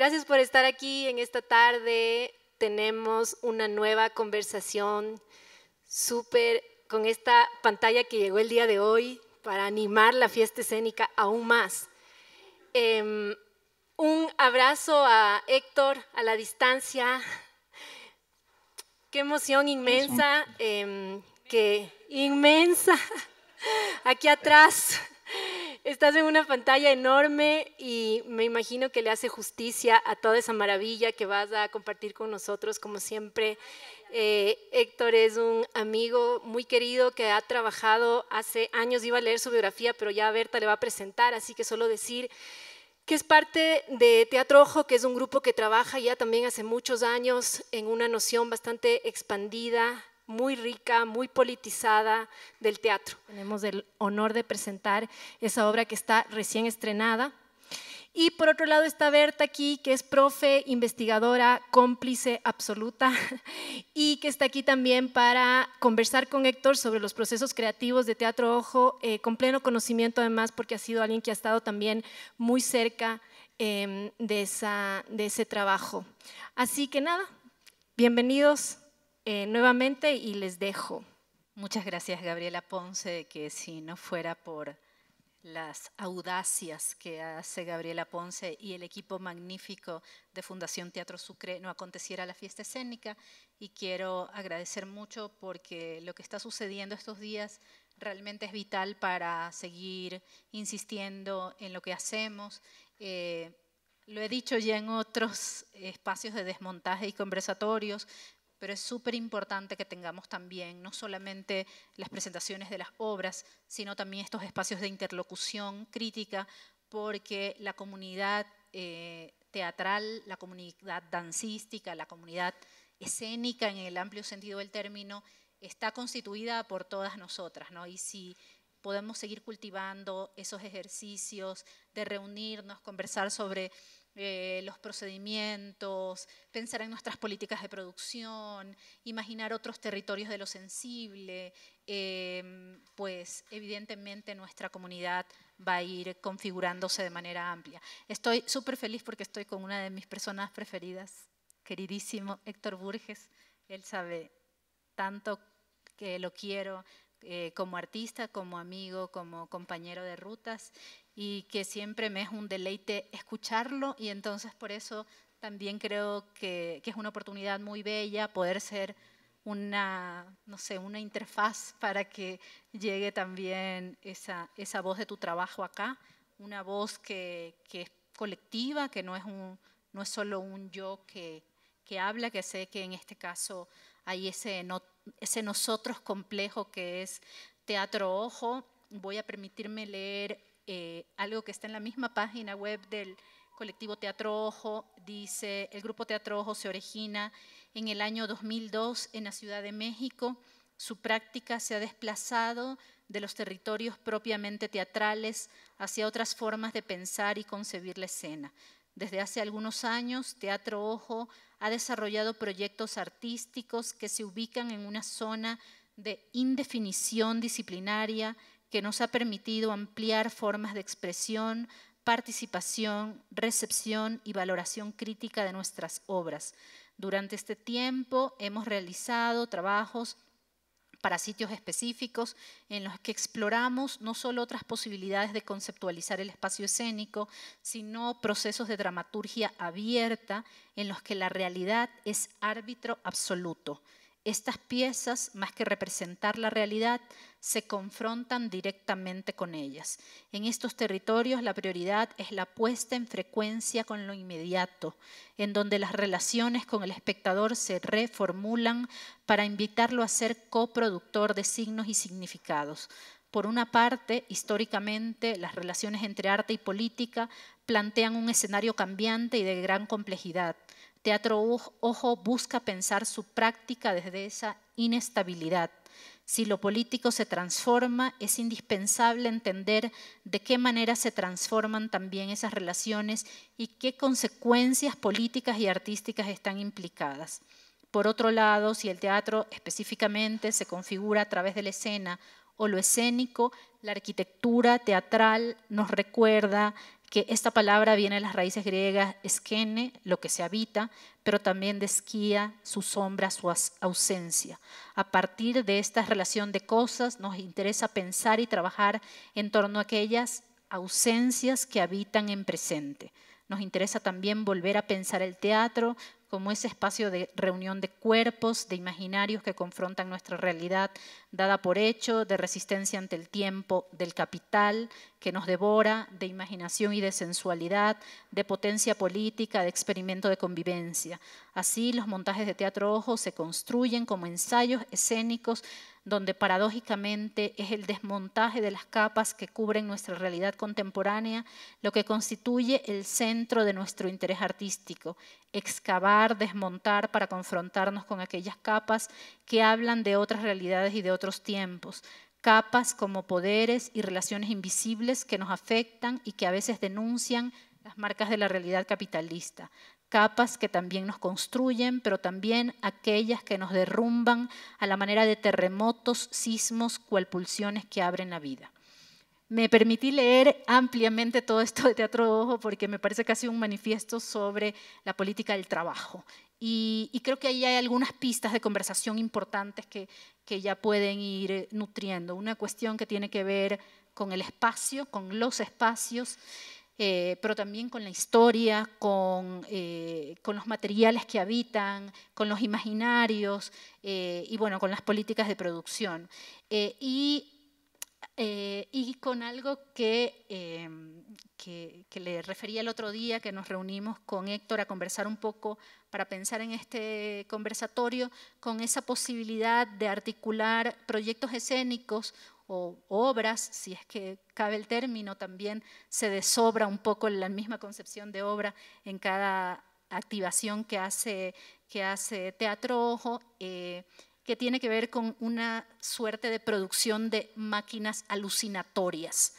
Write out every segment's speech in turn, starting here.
Gracias por estar aquí en esta tarde. Tenemos una nueva conversación súper con esta pantalla que llegó el día de hoy para animar la fiesta escénica aún más. Un abrazo a Héctor a la distancia. Qué emoción inmensa, inmensa. Aquí atrás estás en una pantalla enorme y me imagino que le hace justicia a toda esa maravilla que vas a compartir con nosotros, como siempre. Héctor es un amigo muy querido que ha trabajado hace años, iba a leer su biografía, pero ya Berta le va a presentar, así que solo decir que es parte de Teatro Ojo, que es un grupo que trabaja ya también hace muchos años en una noción bastante expandida, muy rica, muy politizada del teatro. Tenemos el honor de presentar esa obra que está recién estrenada. Y por otro lado está Berta aquí, que es profe, investigadora, cómplice absoluta y que está aquí también para conversar con Héctor sobre los procesos creativos de Teatro Ojo, con pleno conocimiento además porque ha sido alguien que ha estado también muy cerca de ese trabajo. Así que nada, bienvenidos nuevamente y les dejo. Muchas gracias, Gabriela Ponce, que si no fuera por las audacias que hace Gabriela Ponce y el equipo magnífico de Fundación Teatro Sucre, no aconteciera la fiesta escénica. Y quiero agradecer mucho porque lo que está sucediendo estos días realmente es vital para seguir insistiendo en lo que hacemos. Lo he dicho ya en otros espacios de desmontaje y conversatorios, pero es súper importante que tengamos también no solamente las presentaciones de las obras, sino también estos espacios de interlocución crítica, porque la comunidad teatral, la comunidad dancística, la comunidad escénica en el amplio sentido del término, está constituida por todas nosotras, ¿no? Y si podemos seguir cultivando esos ejercicios de reunirnos, conversar sobre los procedimientos, pensar en nuestras políticas de producción, imaginar otros territorios de lo sensible, pues evidentemente nuestra comunidad va a ir configurándose de manera amplia. Estoy súper feliz porque estoy con una de mis personas preferidas, queridísimo Héctor Burges. Él sabe tanto que lo quiero como artista, como amigo, como compañero de rutas, y que siempre me es un deleite escucharlo, y entonces por eso también creo que es una oportunidad muy bella poder ser una, no sé, una interfaz para que llegue también esa voz de tu trabajo acá, una voz que es colectiva, que no es solo un yo que habla, que sé que en este caso hay ese nosotros complejo que es Teatro Ojo. Voy a permitirme leer algo que está en la misma página web del colectivo Teatro Ojo. Dice: el grupo Teatro Ojo se origina en el año 2002 en la Ciudad de México. Su práctica se ha desplazado de los territorios propiamente teatrales hacia otras formas de pensar y concebir la escena. Desde hace algunos años, Teatro Ojo ha desarrollado proyectos artísticos que se ubican en una zona de indefinición disciplinaria que nos ha permitido ampliar formas de expresión, participación, recepción y valoración crítica de nuestras obras. Durante este tiempo hemos realizado trabajos para sitios específicos en los que exploramos no solo otras posibilidades de conceptualizar el espacio escénico, sino procesos de dramaturgia abierta en los que la realidad es árbitro absoluto. Estas piezas, más que representar la realidad, se confrontan directamente con ellas. En estos territorios la prioridad es la puesta en frecuencia con lo inmediato, en donde las relaciones con el espectador se reformulan para invitarlo a ser coproductor de signos y significados. Por una parte, históricamente, las relaciones entre arte y política plantean un escenario cambiante y de gran complejidad. Teatro Ojo busca pensar su práctica desde esa inestabilidad. Si lo político se transforma, es indispensable entender de qué manera se transforman también esas relaciones y qué consecuencias políticas y artísticas están implicadas. Por otro lado, si el teatro específicamente se configura a través de la escena o lo escénico, la arquitectura teatral nos recuerda que esta palabra viene de las raíces griegas skene, lo que se habita, pero también de skia, su sombra, su ausencia. A partir de esta relación de cosas nos interesa pensar y trabajar en torno a aquellas ausencias que habitan en presente. Nos interesa también volver a pensar el teatro como ese espacio de reunión de cuerpos, de imaginarios que confrontan nuestra realidad dada por hecho, de resistencia ante el tiempo, del capital que nos devora, de imaginación y de sensualidad, de potencia política, de experimento de convivencia. Así, los montajes de Teatro Ojo se construyen como ensayos escénicos donde paradójicamente es el desmontaje de las capas que cubren nuestra realidad contemporánea lo que constituye el centro de nuestro interés artístico, excavar, desmontar para confrontarnos con aquellas capas que hablan de otras realidades y de otros tiempos, capas como poderes y relaciones invisibles que nos afectan y que a veces denuncian las marcas de la realidad capitalista, capas que también nos construyen, pero también aquellas que nos derrumban a la manera de terremotos, sismos, cual pulsiones que abren la vida. Me permití leer ampliamente todo esto de Teatro Ojo porque me parece casi un manifiesto sobre la política del trabajo. Y creo que ahí hay algunas pistas de conversación importantes que ya pueden ir nutriendo. Una cuestión que tiene que ver con el espacio, con los espacios, pero también con la historia, con los materiales que habitan, con los imaginarios y bueno, con las políticas de producción. Y con algo que le refería el otro día, que nos reunimos con Héctor a conversar un poco para pensar en este conversatorio, con esa posibilidad de articular proyectos escénicos o obras, si es que cabe el término, también se desobra un poco la misma concepción de obra en cada activación que hace Teatro Ojo, que tiene que ver con una suerte de producción de máquinas alucinatorias.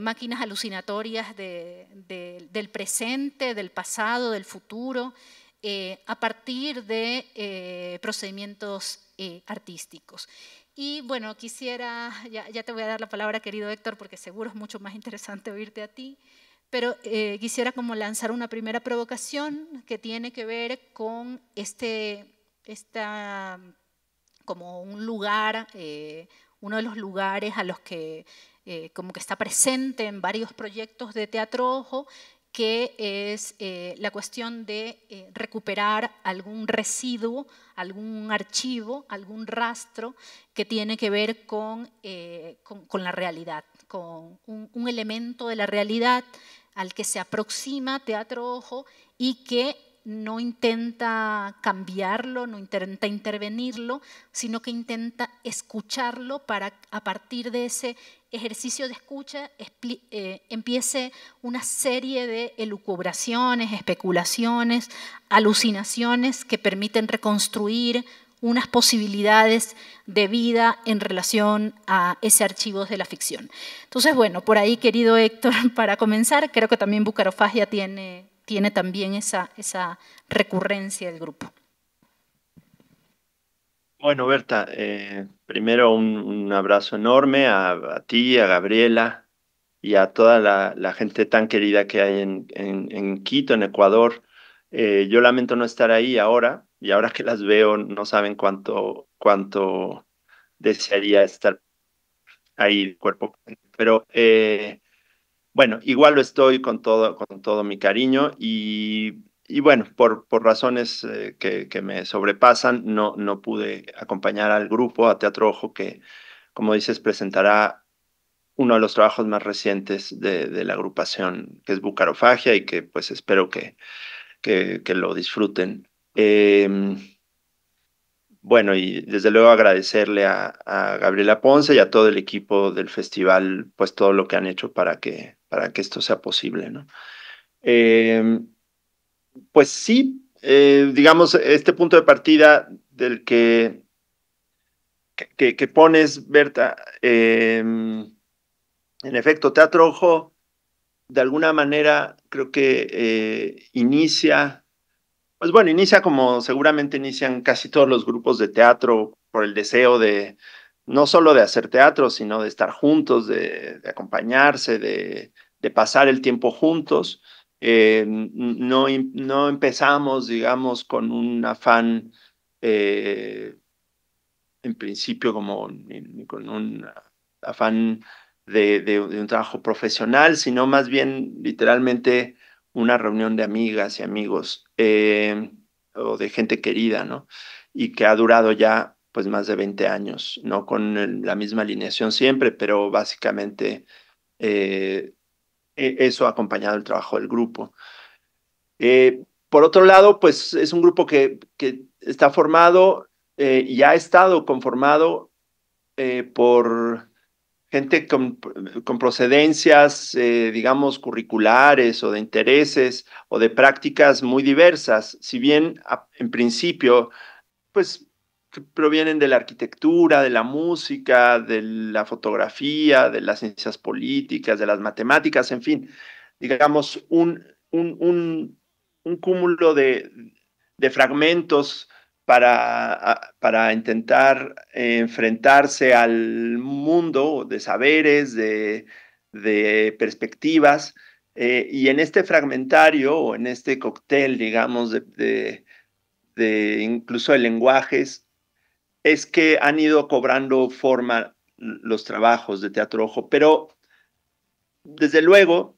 Máquinas alucinatorias del presente, del pasado, del futuro, a partir de procedimientos artísticos. Y bueno, quisiera, ya te voy a dar la palabra, querido Héctor, porque seguro es mucho más interesante oírte a ti, pero quisiera como lanzar una primera provocación que tiene que ver con como un lugar, uno de los lugares a los que como que está presente en varios proyectos de Teatro Ojo, que es la cuestión de recuperar algún residuo, algún archivo, algún rastro que tiene que ver con la realidad, con un elemento de la realidad al que se aproxima Teatro Ojo y que no intenta cambiarlo, no intenta intervenirlo, sino que intenta escucharlo para a partir de ese ejercicio de escucha empiece una serie de elucubraciones, especulaciones, alucinaciones que permiten reconstruir unas posibilidades de vida en relación a ese archivo de la ficción. Entonces, bueno, por ahí, querido Héctor, para comenzar, creo que también Bucarofagia tiene también esa recurrencia del grupo. Bueno, Berta, primero un abrazo enorme a ti, a Gabriela y a toda la gente tan querida que hay en Quito, en Ecuador. Yo lamento no estar ahí ahora, y ahora que las veo no saben cuánto desearía estar ahí de cuerpo. Pero bueno, igual lo estoy con todo mi cariño y bueno, por razones que me sobrepasan, no pude acompañar al grupo, a Teatro Ojo, que, como dices, presentará uno de los trabajos más recientes de la agrupación, que es Bucarofagia, y que pues espero que lo disfruten. Bueno, y desde luego agradecerle a Gabriela Ponce y a todo el equipo del festival, pues todo lo que han hecho para que esto sea posible, ¿no? Pues sí, digamos, este punto de partida del que pones, Berta, en efecto, Teatro Ojo, de alguna manera, creo que inicia, pues bueno, inicia como seguramente inician casi todos los grupos de teatro, por el deseo de, no solo de hacer teatro, sino de estar juntos, de acompañarse, de pasar el tiempo juntos. No empezamos, digamos, con un afán, en principio, ni con un afán de un trabajo profesional, sino más bien literalmente una reunión de amigas y amigos, o de gente querida, ¿no? Y que ha durado ya pues más de 20 años, no con la misma alineación siempre, pero básicamente eh, eso ha acompañado el trabajo del grupo. Por otro lado, pues es un grupo que está formado, y ha estado conformado, por gente con procedencias, digamos, curriculares o de intereses o de prácticas muy diversas. Si bien en principio, pues provienen de la arquitectura, de la música, de la fotografía, de las ciencias políticas, de las matemáticas, en fin, digamos, un cúmulo de fragmentos para intentar enfrentarse al mundo de saberes, de perspectivas, y en este fragmentario o en este cóctel, digamos, de incluso de lenguajes, es que han ido cobrando forma los trabajos de Teatro Ojo, pero desde luego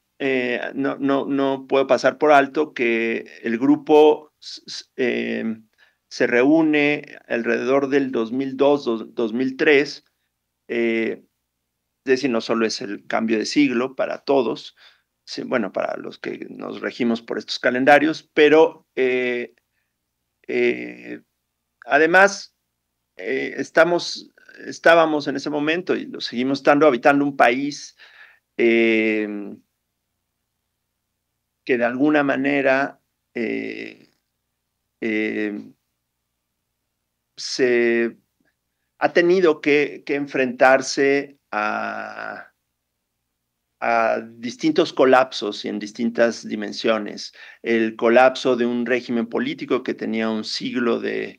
no puedo pasar por alto que el grupo se reúne alrededor del 2002-2003, es decir, no solo es el cambio de siglo para todos, bueno, para los que nos regimos por estos calendarios, pero además, estábamos en ese momento y lo seguimos estando, habitando un país eh, que de alguna manera eh, eh, se ha tenido que enfrentarse a distintos colapsos y en distintas dimensiones. El colapso de un régimen político que tenía un siglo de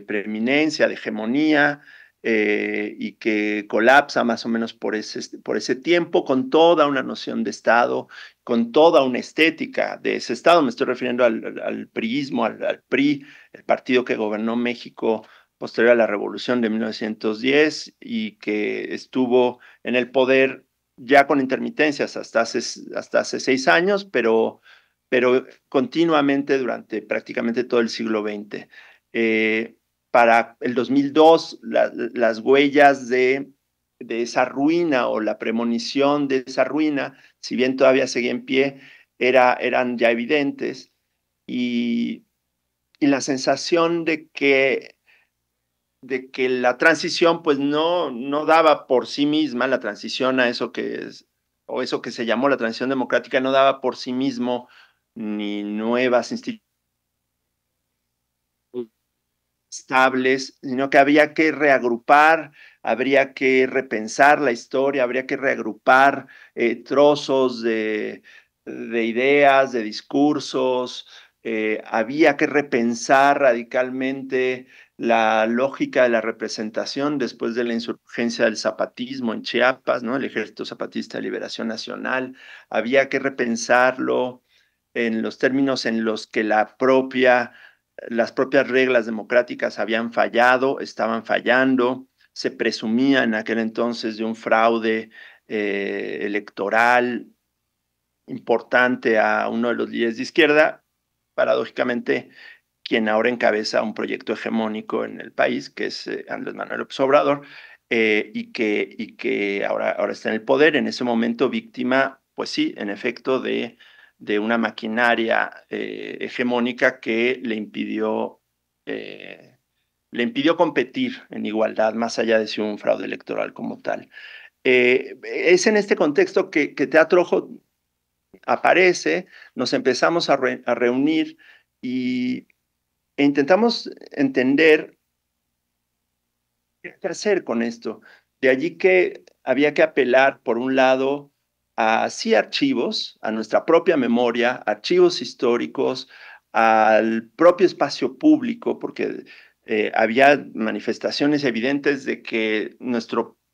preeminencia, de hegemonía, y que colapsa más o menos por ese tiempo, con toda una noción de Estado, con toda una estética de ese Estado. Me estoy refiriendo al priismo, al PRI, el partido que gobernó México posterior a la Revolución de 1910 y que estuvo en el poder ya con intermitencias hasta hace 6 años, pero continuamente durante prácticamente todo el siglo XX. Para el 2002, las huellas de esa ruina o la premonición de esa ruina, si bien todavía seguía en pie, eran ya evidentes, y la sensación de que la transición pues no daba por sí misma, la transición a eso o eso que se llamó la transición democrática, no daba por sí mismo ni nuevas instituciones estables, sino que había que reagrupar, habría que repensar la historia, habría que reagrupar trozos de ideas, de discursos, había que repensar radicalmente la lógica de la representación después de la insurgencia del zapatismo en Chiapas, ¿no? El Ejército Zapatista de Liberación Nacional, había que repensarlo en los términos en los que las propias reglas democráticas habían fallado, estaban fallando, se presumía en aquel entonces de un fraude electoral importante a uno de los líderes de izquierda, paradójicamente quien ahora encabeza un proyecto hegemónico en el país, que es Andrés Manuel López Obrador, y que ahora está en el poder, en ese momento víctima, pues sí, en efecto, de una maquinaria hegemónica que le impidió competir en igualdad, más allá de si un fraude electoral como tal. Es en este contexto que Teatro Ojo aparece, nos empezamos a reunir e intentamos entender qué hacer con esto. De allí que había que apelar, por un lado, a sí archivos, a nuestra propia memoria, archivos históricos, al propio espacio público, porque había manifestaciones evidentes de que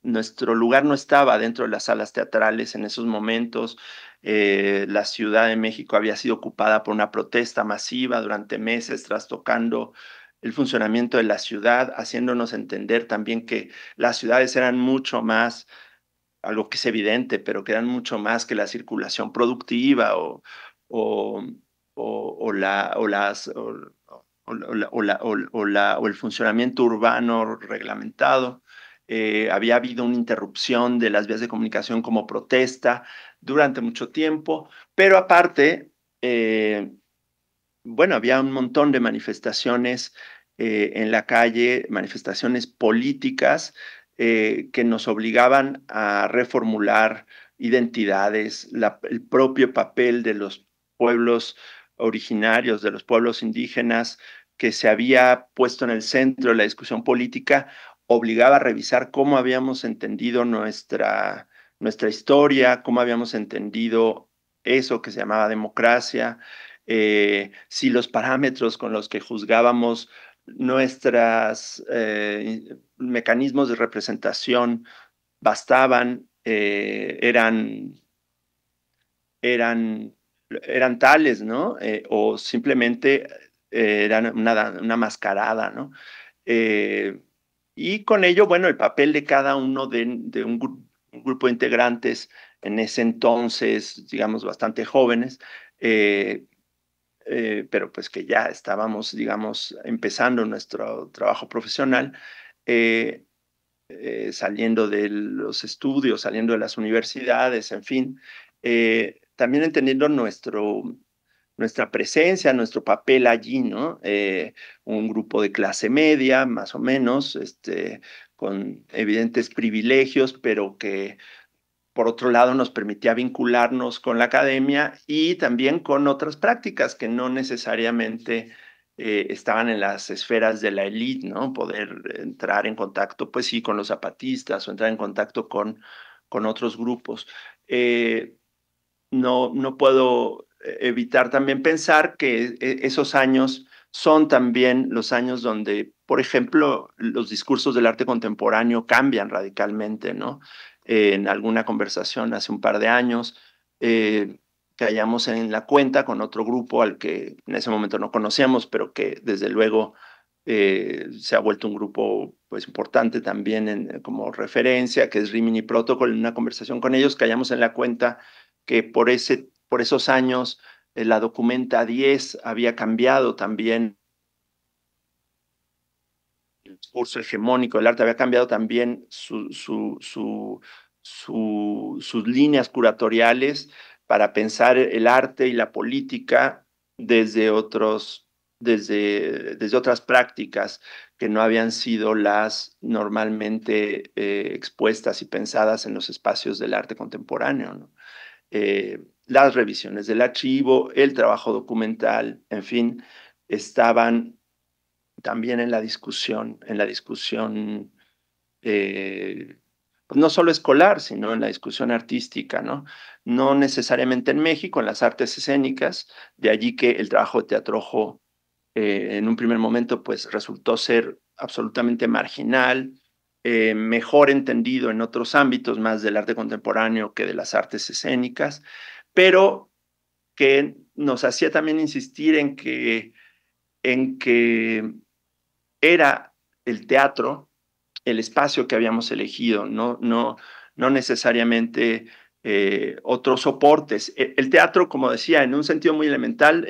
nuestro lugar no estaba dentro de las salas teatrales en esos momentos. La Ciudad de México había sido ocupada por una protesta masiva durante meses, trastocando el funcionamiento de la ciudad, haciéndonos entender también que las ciudades eran mucho más, algo que es evidente, pero que eran mucho más que la circulación productiva o, o la, o las, o el funcionamiento urbano reglamentado. Había habido una interrupción de las vías de comunicación como protesta durante mucho tiempo, pero aparte, bueno, había un montón de manifestaciones en la calle, manifestaciones políticas que nos obligaban a reformular identidades, el propio papel de los pueblos originarios, de los pueblos indígenas, que se había puesto en el centro de la discusión política, obligaba a revisar cómo habíamos entendido nuestra historia, cómo habíamos entendido eso que se llamaba democracia, si los parámetros con los que juzgábamos nuestros mecanismos de representación bastaban, eran tales, ¿no? O simplemente eran una mascarada, ¿no? Eh, y con ello, bueno, el papel de cada uno de un grupo de integrantes en ese entonces, digamos, bastante jóvenes, pero pues que ya estábamos, digamos, empezando nuestro trabajo profesional, eh, saliendo de los estudios, saliendo de las universidades, en fin, también entendiendo nuestra presencia, nuestro papel allí, ¿no? Un grupo de clase media, más o menos, con evidentes privilegios, pero que por otro lado nos permitía vincularnos con la academia y también con otras prácticas que no necesariamente estaban en las esferas de la élite, ¿no? Poder entrar en contacto, pues sí, con los zapatistas o entrar en contacto con otros grupos. No puedo evitar también pensar que esos años son también los años donde, por ejemplo, los discursos del arte contemporáneo cambian radicalmente, ¿no? En alguna conversación hace un par de años, caíamos en la cuenta con otro grupo al que en ese momento no conocíamos, pero que desde luego se ha vuelto un grupo pues, importante también como referencia, que es Rimini Protocol. En una conversación con ellos caíamos en la cuenta que por esos años la Documenta 10 había cambiado también, el discurso hegemónico del arte había cambiado también sus líneas curatoriales para pensar el arte y la política desde otras prácticas que no habían sido las normalmente expuestas y pensadas en los espacios del arte contemporáneo, ¿no? Las revisiones del archivo, el trabajo documental, en fin, estaban también en la discusión, pues no solo escolar, sino en la discusión artística, ¿no? No necesariamente en México, en las artes escénicas, de allí que el trabajo de Teatro Ojo en un primer momento pues resultó ser absolutamente marginal, mejor entendido en otros ámbitos más del arte contemporáneo que de las artes escénicas, pero que nos hacía también insistir en que era el teatro el espacio que habíamos elegido, no necesariamente otros soportes. El teatro, como decía, en un sentido muy elemental,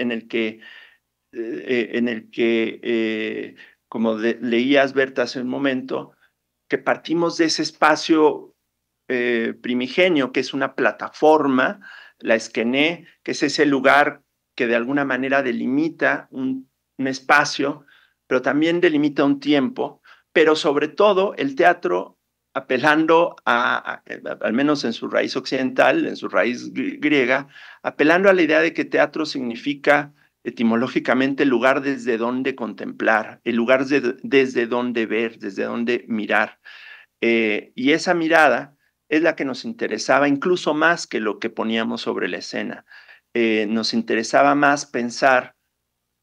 como leías, Berta, hace un momento, que partimos de ese espacio primigenio, que es una plataforma, la esquené, que es ese lugar que de alguna manera delimita un espacio, pero también delimita un tiempo, pero sobre todo el teatro apelando al menos en su raíz occidental, en su raíz griega, apelando a la idea de que teatro significa etimológicamente el lugar desde donde contemplar, el lugar desde donde ver, desde donde mirar. Y esa mirada es la que nos interesaba incluso más que lo que poníamos sobre la escena. Nos interesaba más pensar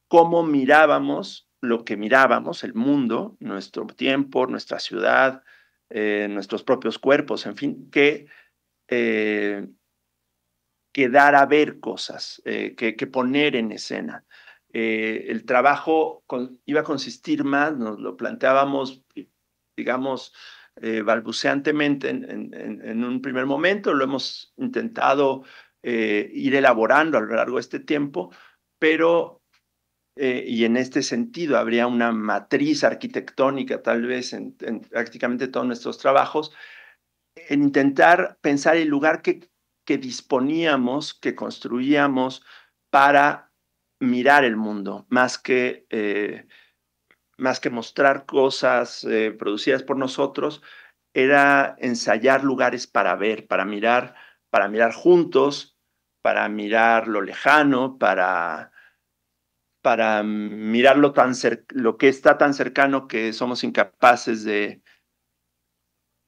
cómo mirábamos lo que mirábamos, el mundo, nuestro tiempo, nuestra ciudad, nuestros propios cuerpos, en fin, que dar a ver cosas, que poner en escena. El trabajo iba a consistir más, nos lo planteábamos, digamos, balbuceantemente en un primer momento, lo hemos intentado ir elaborando a lo largo de este tiempo, pero, y en este sentido habría una matriz arquitectónica tal vez en prácticamente todos nuestros trabajos, en intentar pensar el lugar que disponíamos, que construíamos para mirar el mundo, más que mostrar cosas producidas por nosotros, era ensayar lugares para ver, para mirar juntos, para mirar lo lejano, para mirar lo que está tan cercano que somos incapaces de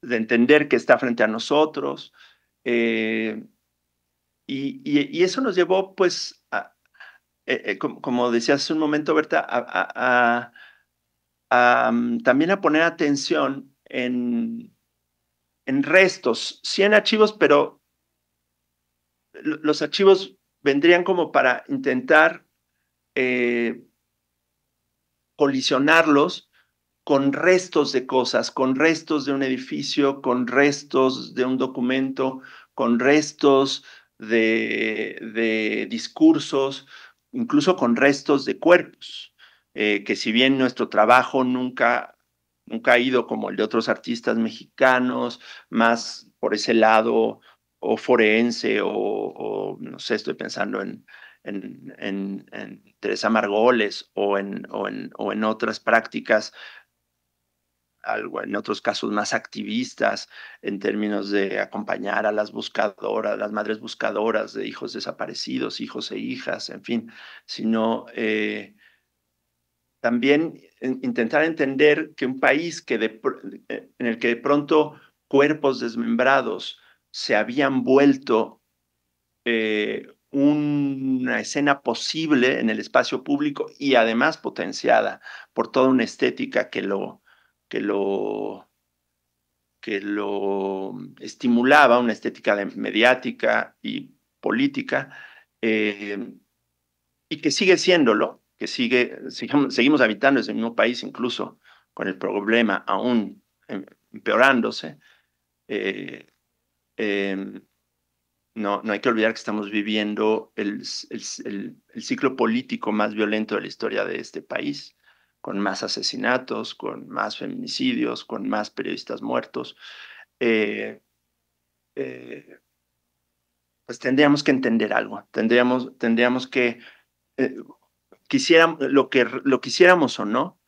entender que está frente a nosotros. Y eso nos llevó, pues, como decías hace un momento, Berta, también a poner atención en restos, sí en archivos, pero los archivos vendrían como para intentar colisionarlos con restos de cosas, con restos de un edificio, con restos de un documento, con restos de discursos, incluso con restos de cuerpos, que si bien nuestro trabajo nunca ha ido como el de otros artistas mexicanos, más por ese lado o forense o no sé, estoy pensando en Teresa Margoles o en otras prácticas, en otros casos más activistas, en términos de acompañar a las buscadoras, las madres buscadoras de hijos desaparecidos, hijos e hijas, en fin, sino también intentar entender que un país en el que de pronto cuerpos desmembrados se habían vuelto una escena posible en el espacio público y además potenciada por toda una estética que lo estimulaba, una estética mediática y política, y que sigue siéndolo, seguimos habitando ese mismo país, incluso con el problema aún empeorándose. No hay que olvidar que estamos viviendo el ciclo político más violento de la historia de este país, con más asesinatos, con más feminicidios, con más periodistas muertos. Pues tendríamos que entender algo, tendríamos que, lo quisiéramos o no,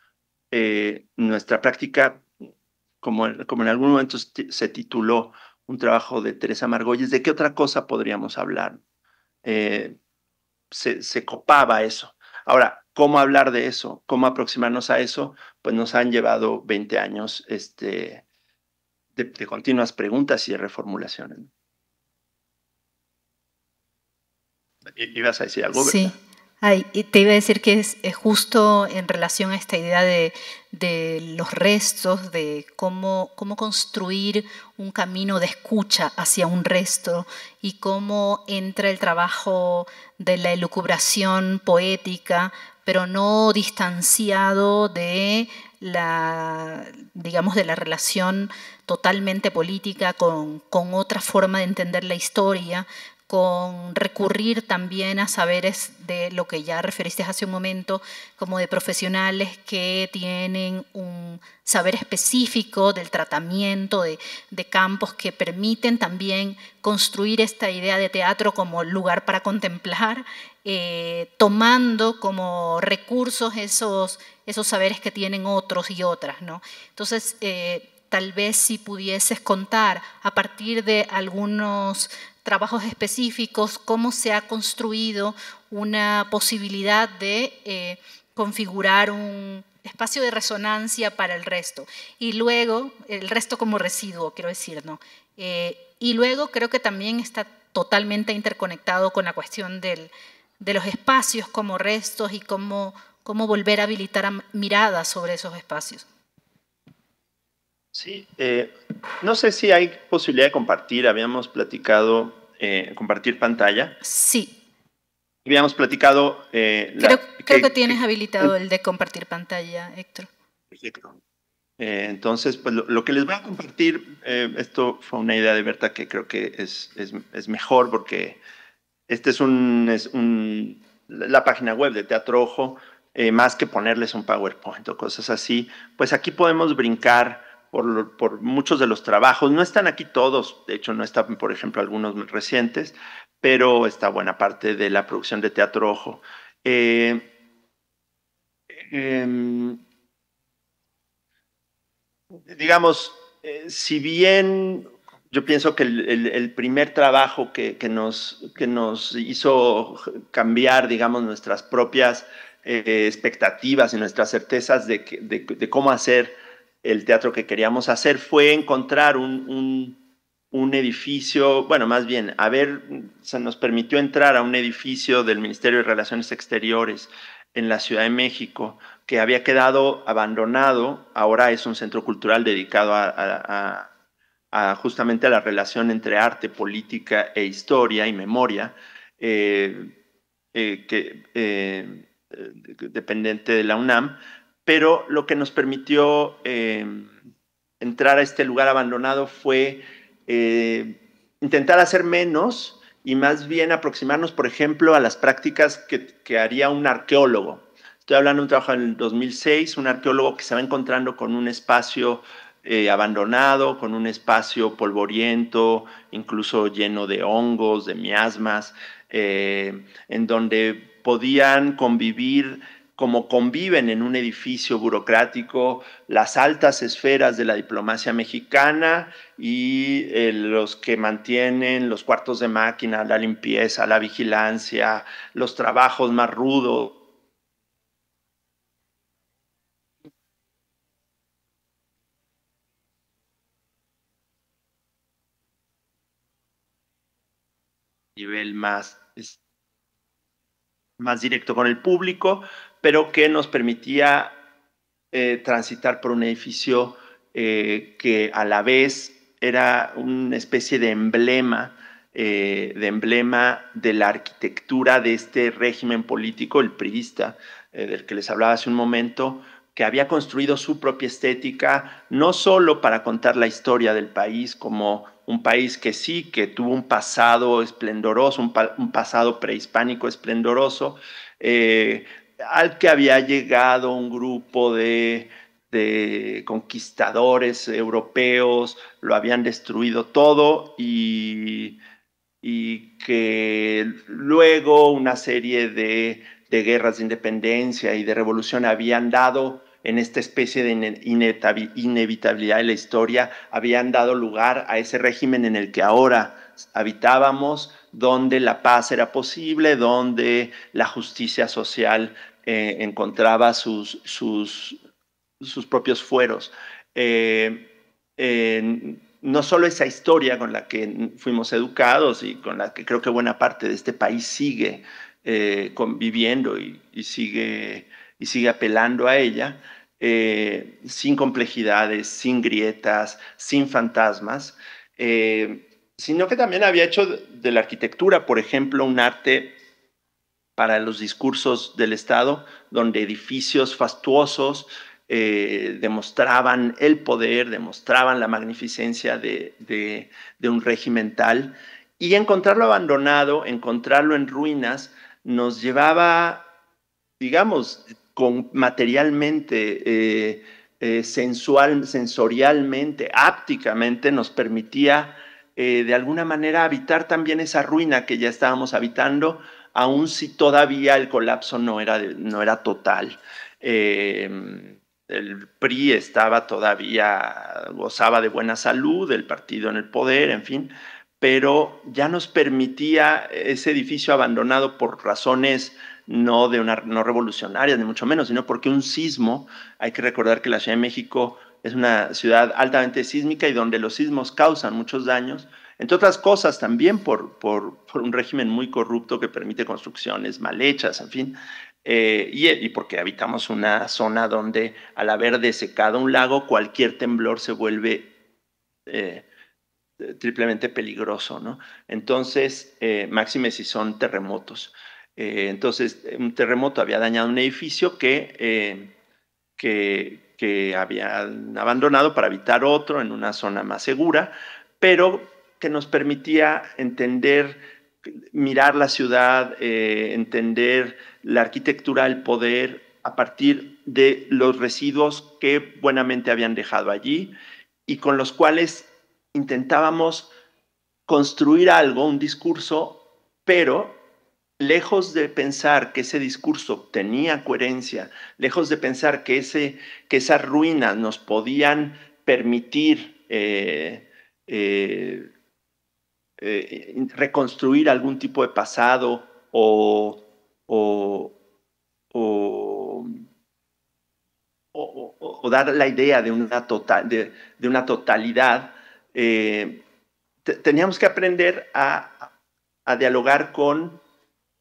nuestra práctica, como en algún momento se tituló un trabajo de Teresa Margolles, ¿de qué otra cosa podríamos hablar? Se copaba eso. Ahora, ¿cómo hablar de eso? ¿Cómo aproximarnos a eso? Pues nos han llevado 20 años de continuas preguntas y de reformulaciones. ¿Ibas a decir algo, Sí. Berta? Y te iba a decir que es justo en relación a esta idea de los restos, de cómo construir un camino de escucha hacia un resto y cómo entra el trabajo de la elucubración poética, pero no distanciado de digamos, de la relación totalmente política con otra forma de entender la historia, con recurrir también a saberes de lo que ya referiste hace un momento, como de profesionales que tienen un saber específico del tratamiento de campos que permiten también construir esta idea de teatro como lugar para contemplar, tomando como recursos esos saberes que tienen otros y otras, ¿no? Entonces, tal vez si pudieses contar a partir de algunos trabajos específicos, cómo se ha construido una posibilidad de configurar un espacio de resonancia para el resto. Y luego, el resto como residuo, quiero decir, ¿no? Y luego creo que también está totalmente interconectado con la cuestión de los espacios como restos y cómo volver a habilitar miradas sobre esos espacios. Sí, no sé si hay posibilidad de compartir. Habíamos platicado compartir pantalla. Sí. Habíamos platicado... Creo que tienes habilitado el de compartir pantalla, Héctor. Perfecto. Entonces, pues lo que les voy a compartir, esto fue una idea de Berta que creo que es mejor porque este es la página web de Teatro Ojo, más que ponerles un PowerPoint o cosas así, pues aquí podemos brincar por muchos de los trabajos. No están aquí todos, de hecho no están, por ejemplo, algunos recientes, pero está buena parte de la producción de Teatro Ojo. Digamos, si bien yo pienso que el primer trabajo que nos hizo cambiar, digamos, nuestras propias expectativas y nuestras certezas de cómo hacer el teatro que queríamos hacer fue encontrar un edificio, bueno, más bien, se nos permitió entrar a un edificio del Ministerio de Relaciones Exteriores en la Ciudad de México, que había quedado abandonado. Ahora es un centro cultural dedicado justamente a la relación entre arte, política e historia y memoria, dependiente de la UNAM, pero lo que nos permitió entrar a este lugar abandonado fue intentar hacer menos y más bien aproximarnos, por ejemplo, a las prácticas que haría un arqueólogo. Estoy hablando de un trabajo en el 2006, un arqueólogo que se va encontrando con un espacio abandonado, con un espacio polvoriento, incluso lleno de hongos, de miasmas, en donde podían convivir como conviven en un edificio burocrático las altas esferas de la diplomacia mexicana y los que mantienen los cuartos de máquina, la limpieza, la vigilancia, los trabajos más rudos. Nivel más directo con el público, pero que nos permitía transitar por un edificio que a la vez era una especie de emblema de la arquitectura de este régimen político, el priista, del que les hablaba hace un momento, que había construido su propia estética, no solo para contar la historia del país como un país que sí, que tuvo un pasado esplendoroso, un pasado prehispánico esplendoroso, al que había llegado un grupo de conquistadores europeos, lo habían destruido todo y que luego una serie de guerras de independencia y de revolución habían dado en esta especie de inevitabilidad de la historia, habían dado lugar a ese régimen en el que ahora habitábamos, donde la paz era posible, donde la justicia social encontraba sus propios fueros. No solo esa historia con la que fuimos educados y con la que creo que buena parte de este país sigue conviviendo y sigue apelando a ella, sin complejidades, sin grietas, sin fantasmas, sino que también había hecho de la arquitectura, por ejemplo, un arte para los discursos del Estado, donde edificios fastuosos demostraban el poder, demostraban la magnificencia de un régimen tal, y encontrarlo abandonado, encontrarlo en ruinas, nos llevaba, digamos, materialmente, sensorialmente, ápticamente, nos permitía de alguna manera habitar también esa ruina que ya estábamos habitando, aun si todavía el colapso no era total. El PRI gozaba de buena salud, el partido en el poder, en fin, pero ya nos permitía ese edificio abandonado por razones no revolucionarias, ni mucho menos, sino porque un sismo, hay que recordar que la Ciudad de México es una ciudad altamente sísmica y donde los sismos causan muchos daños, entre otras cosas también por un régimen muy corrupto que permite construcciones mal hechas, en fin. y porque habitamos una zona donde al haber desecado un lago, cualquier temblor se vuelve triplemente peligroso, ¿no? Entonces, máxime si son terremotos. Entonces, un terremoto había dañado un edificio que habían abandonado para habitar otro en una zona más segura, pero que nos permitía entender, mirar la ciudad, entender la arquitectura, el poder a partir de los residuos que buenamente habían dejado allí y con los cuales intentábamos construir algo, un discurso, pero lejos de pensar que ese discurso tenía coherencia, lejos de pensar que esas ruinas nos podían permitir reconstruir algún tipo de pasado o, o, o, o dar la idea de una totalidad, teníamos que aprender a dialogar con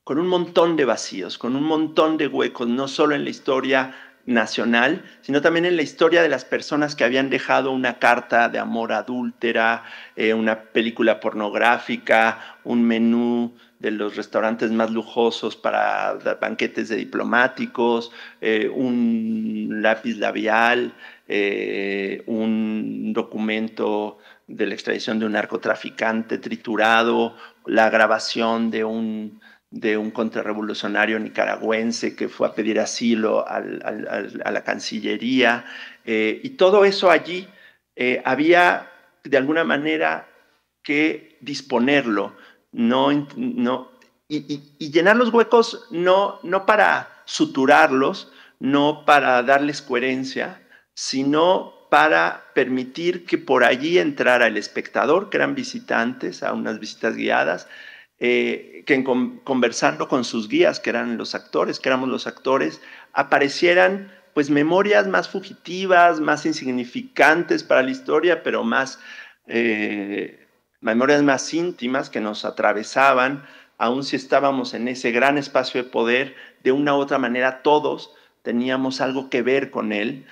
un montón de vacíos, con un montón de huecos, no solo en la historia nacional, sino también en la historia de las personas que habían dejado una carta de amor adúltera, una película pornográfica, un menú de los restaurantes más lujosos para banquetes de diplomáticos, un lápiz labial, un documento de la extradición de un narcotraficante triturado, la grabación de un contrarrevolucionario nicaragüense que fue a pedir asilo a la Cancillería, y todo eso allí había de alguna manera que disponerlo, y llenar los huecos no para suturarlos, no para darles coherencia, sino para permitir que por allí entrara el espectador, que eran visitantes a unas visitas guiadas, que conversando con sus guías, que eran los actores, que éramos los actores, aparecieran pues memorias más fugitivas, más insignificantes para la historia, pero memorias más íntimas que nos atravesaban, aun si estábamos en ese gran espacio de poder, de una u otra manera todos teníamos algo que ver con él,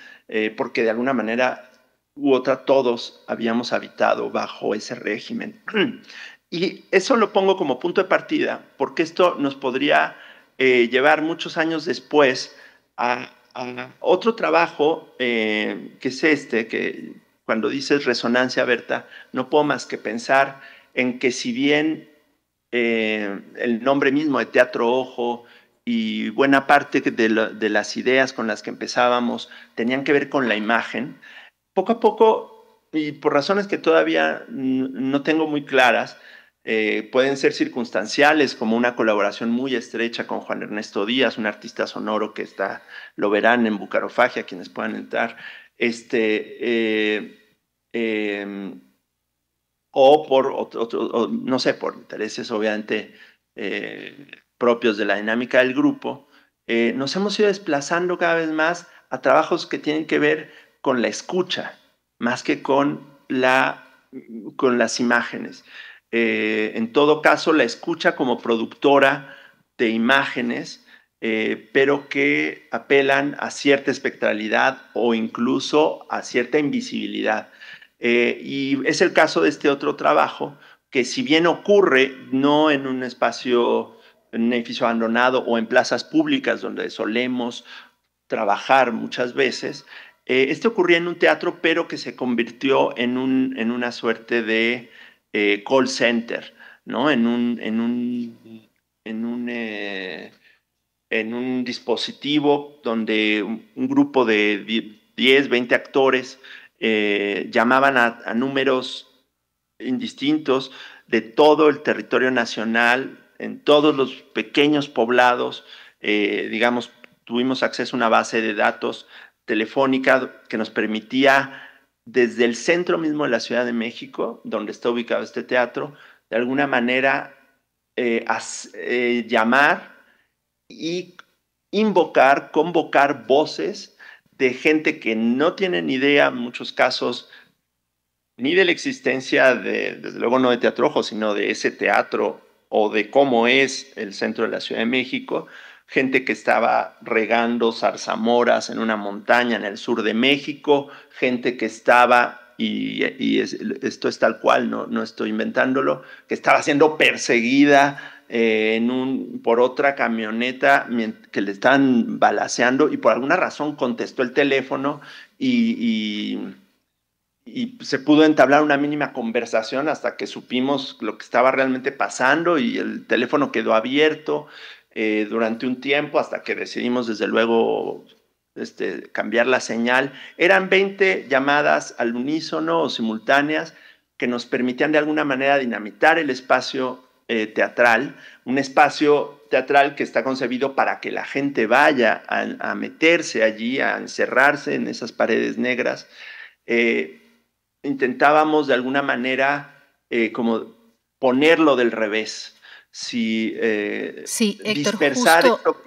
porque de alguna manera u otra todos habíamos habitado bajo ese régimen. Y eso lo pongo como punto de partida, porque esto nos podría llevar muchos años después a otro trabajo, que es que cuando dices resonancia, Berta, no puedo más que pensar en que si bien el nombre mismo de Teatro Ojo y buena parte de las ideas con las que empezábamos tenían que ver con la imagen, poco a poco, y por razones que todavía no tengo muy claras, pueden ser circunstanciales, como una colaboración muy estrecha con Juan Ernesto Díaz, un artista sonoro que lo verán en Bucarofagia, quienes puedan entrar, o no sé, por intereses obviamente propios de la dinámica del grupo, nos hemos ido desplazando cada vez más a trabajos que tienen que ver con la escucha, más que con las imágenes. En todo caso, la escucha como productora de imágenes, pero que apelan a cierta espectralidad o incluso a cierta invisibilidad. Y es el caso de este otro trabajo, que si bien ocurre no en un espacio, en un edificio abandonado o en plazas públicas donde solemos trabajar muchas veces, este ocurría en un teatro, pero que se convirtió en una suerte de call center, ¿no? En un dispositivo donde un grupo de 10, 20 actores llamaban a números indistintos de todo el territorio nacional, en todos los pequeños poblados, digamos, tuvimos acceso a una base de datos telefónica que nos permitía, desde el centro mismo de la Ciudad de México, donde está ubicado este teatro, de alguna manera llamar y convocar voces de gente que no tienen idea, en muchos casos, ni de la existencia desde luego no de Teatro Ojo, sino de ese teatro o de cómo es el centro de la Ciudad de México, gente que estaba regando zarzamoras en una montaña en el sur de México, gente que estaba, esto es tal cual, no estoy inventándolo, que estaba siendo perseguida por otra camioneta que le estaban balaceando y por alguna razón contestó el teléfono y se pudo entablar una mínima conversación hasta que supimos lo que estaba realmente pasando y el teléfono quedó abierto durante un tiempo hasta que decidimos desde luego cambiar la señal. Eran 20 llamadas al unísono o simultáneas que nos permitían de alguna manera dinamitar el espacio teatral, un espacio teatral que está concebido para que la gente vaya a meterse allí, a encerrarse en esas paredes negras. Intentábamos de alguna manera como ponerlo del revés. Sí, Héctor, dispersar justo,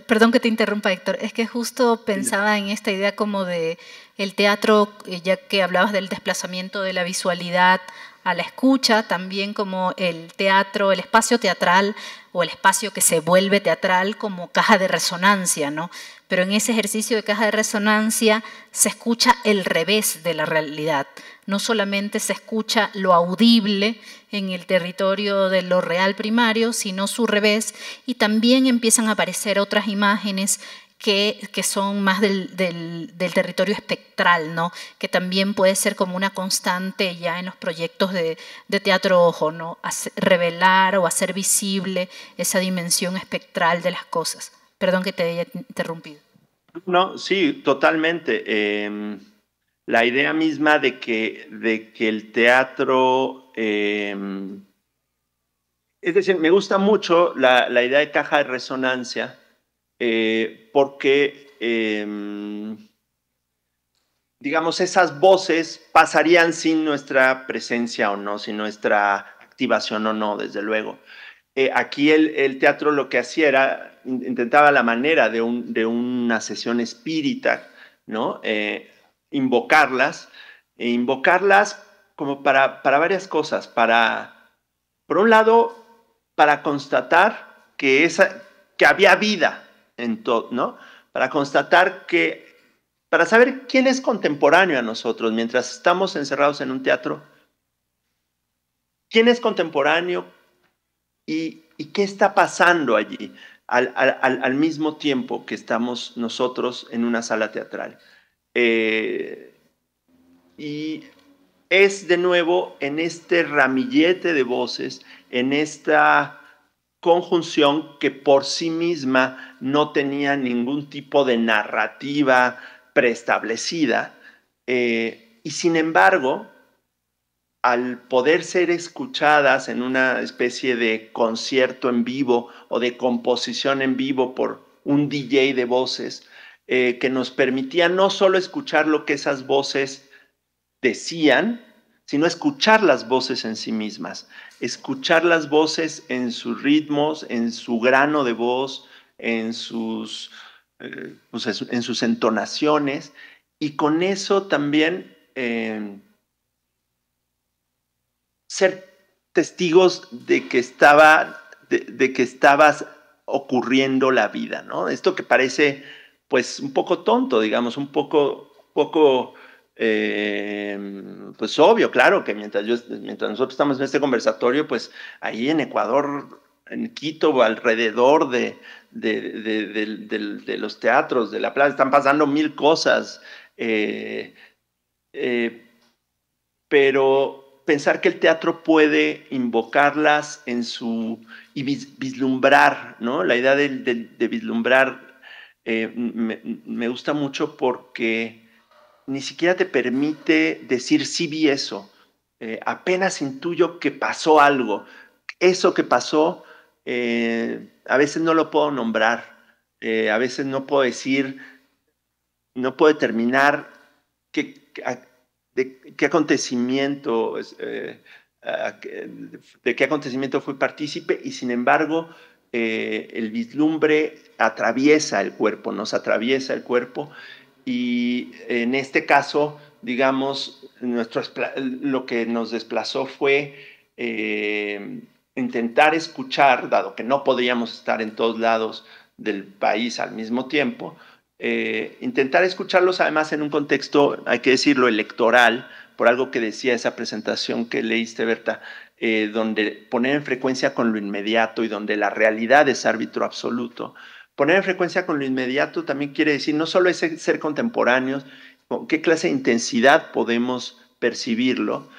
perdón que te interrumpa, Héctor, es que justo pensaba en esta idea como de el teatro, ya que hablabas del desplazamiento de la visualidad a la escucha, también como el teatro, el espacio teatral o el espacio que se vuelve teatral como caja de resonancia, ¿no? Pero en ese ejercicio de caja de resonancia se escucha el revés de la realidad. No solamente se escucha lo audible en el territorio de lo real primario, sino su revés, y también empiezan a aparecer otras imágenes que son más del territorio espectral, ¿no? Que también puede ser como una constante ya en los proyectos de teatro ojo, ¿no? Revelar o hacer visible esa dimensión espectral de las cosas. Perdón que te haya interrumpido. No, sí, totalmente. La idea misma de que el teatro... es decir, me gusta mucho la idea de caja de resonancia porque, digamos, esas voces pasarían sin nuestra presencia o no, sin nuestra activación o no, desde luego. Aquí el teatro lo que hacía era, intentaba la manera de una sesión espírita, ¿no? Invocarlas como para varias cosas. Por un lado, para constatar que había vida en todo, ¿no? Para constatar para saber quién es contemporáneo a nosotros mientras estamos encerrados en un teatro, quién es contemporáneo y qué está pasando allí al mismo tiempo que estamos nosotros en una sala teatral. Y es de nuevo en este ramillete de voces, en esta conjunción que por sí misma no tenía ningún tipo de narrativa preestablecida, y sin embargo, al poder ser escuchadas en una especie de concierto en vivo o de composición en vivo por un DJ de voces, que nos permitía no solo escuchar lo que esas voces decían, sino escuchar las voces en sí mismas, escuchar las voces en sus ritmos, en su grano de voz, en sus entonaciones, y con eso también ser testigos de que estabas ocurriendo la vida, ¿no? Esto que parece pues un poco tonto, digamos, un poco pues obvio, claro, que mientras nosotros estamos en este conversatorio, pues ahí en Ecuador, en Quito, alrededor de los teatros, de la plaza, están pasando mil cosas, pero pensar que el teatro puede invocarlas y vislumbrar, ¿no? La idea de vislumbrar me gusta mucho porque ni siquiera te permite decir sí vi eso. Apenas intuyo que pasó algo. Eso que pasó, a veces no lo puedo nombrar. A veces no puedo decir, no puedo determinar de qué acontecimiento, de qué acontecimiento fui partícipe, y sin embargo, el vislumbre atraviesa el cuerpo, nos atraviesa el cuerpo, y en este caso, digamos, lo que nos desplazó fue intentar escuchar, dado que no podíamos estar en todos lados del país al mismo tiempo, intentar escucharlos además en un contexto, hay que decirlo, electoral, por algo que decía esa presentación que leíste, Berta, donde poner en frecuencia con lo inmediato y donde la realidad es árbitro absoluto. Poner en frecuencia con lo inmediato también quiere decir no solo es ser contemporáneos, con qué clase de intensidad podemos percibirlo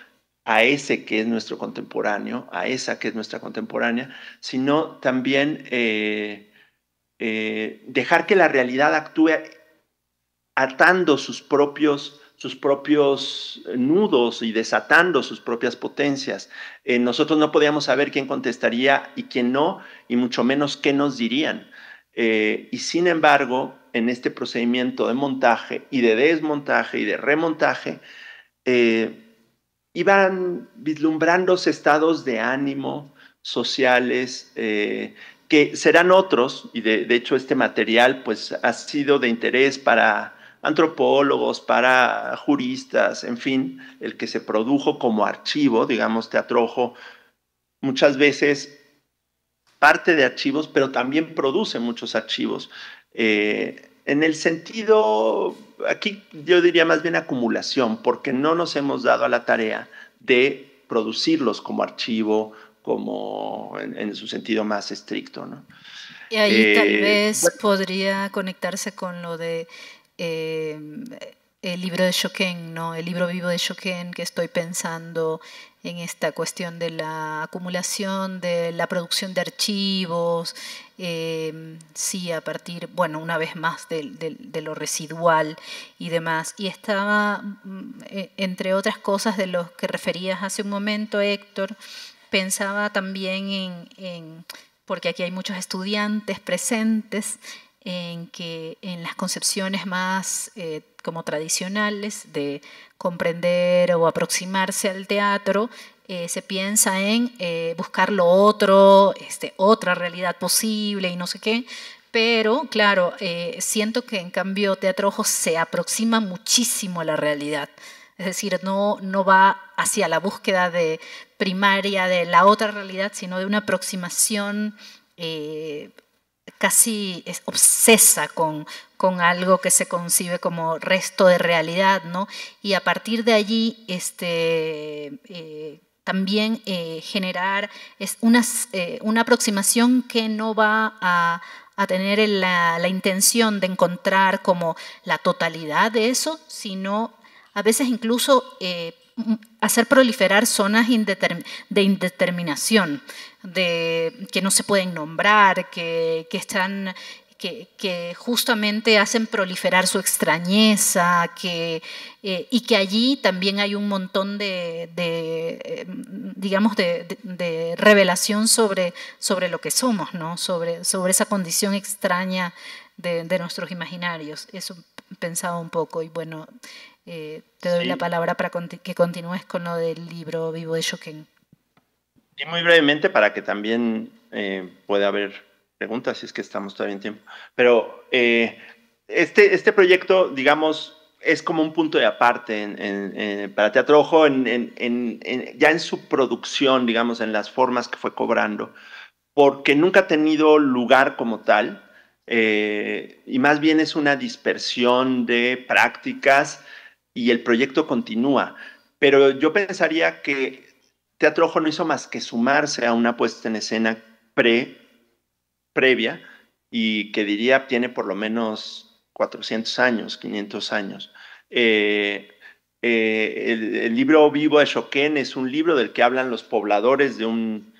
a ese que es nuestro contemporáneo, a esa que es nuestra contemporánea, sino también dejar que la realidad actúe atando sus propios nudos y desatando sus propias potencias. Nosotros no podíamos saber quién contestaría y quién no, y mucho menos qué nos dirían. Y sin embargo, en este procedimiento de montaje y de desmontaje y de remontaje, iban vislumbrándose estados de ánimo sociales que serán otros, y de hecho este material pues ha sido de interés para antropólogos, para juristas, en fin, el que se produjo como archivo, digamos, Teatrojo, muchas veces parte de archivos, pero también produce muchos archivos. En el sentido, aquí yo diría más bien acumulación, porque no nos hemos dado a la tarea de producirlos como archivo, como en su sentido más estricto, ¿no? Y ahí tal vez podría conectarse con lo de el libro de Schocken, ¿no? El libro vivo de Schocken, que estoy pensando en esta cuestión de la acumulación, de la producción de archivos, sí, a partir, bueno, una vez más de lo residual y demás. Y estaba, entre otras cosas de los que referías hace un momento, Héctor, pensaba también porque aquí hay muchos estudiantes presentes, en que en las concepciones más como tradicionales de comprender o aproximarse al teatro, se piensa en buscar lo otro, otra realidad posible y no sé qué, pero claro, siento que en cambio Teatrojo se aproxima muchísimo a la realidad. Es decir, no va hacia la búsqueda primaria de la otra realidad, sino de una aproximación casi obsesa con algo que se concibe como resto de realidad, ¿no? Y a partir de allí, también generar una aproximación que no va a tener la intención de encontrar como la totalidad de eso, sino a veces incluso hacer proliferar zonas de indeterminación, que no se pueden nombrar, que justamente hacen proliferar su extrañeza, y que allí también hay un montón digamos, de revelación sobre lo que somos, ¿no? Sobre esa condición extraña de nuestros imaginarios. Eso pensaba un poco, y bueno, te doy la palabra para que continúes con lo del libro vivo de Schocken. Y muy brevemente para que también pueda haber preguntas, si es que estamos todavía en tiempo. Pero este proyecto, digamos, es como un punto de aparte para Teatrojo, ya en su producción, digamos, en las formas que fue cobrando, porque nunca ha tenido lugar como tal, y más bien es una dispersión de prácticas y el proyecto continúa. Pero yo pensaría que Teatrojo no hizo más que sumarse a una puesta en escena previa y que diría tiene por lo menos 400 años, 500 años. El libro vivo de Schocken es un libro del que hablan los pobladores de un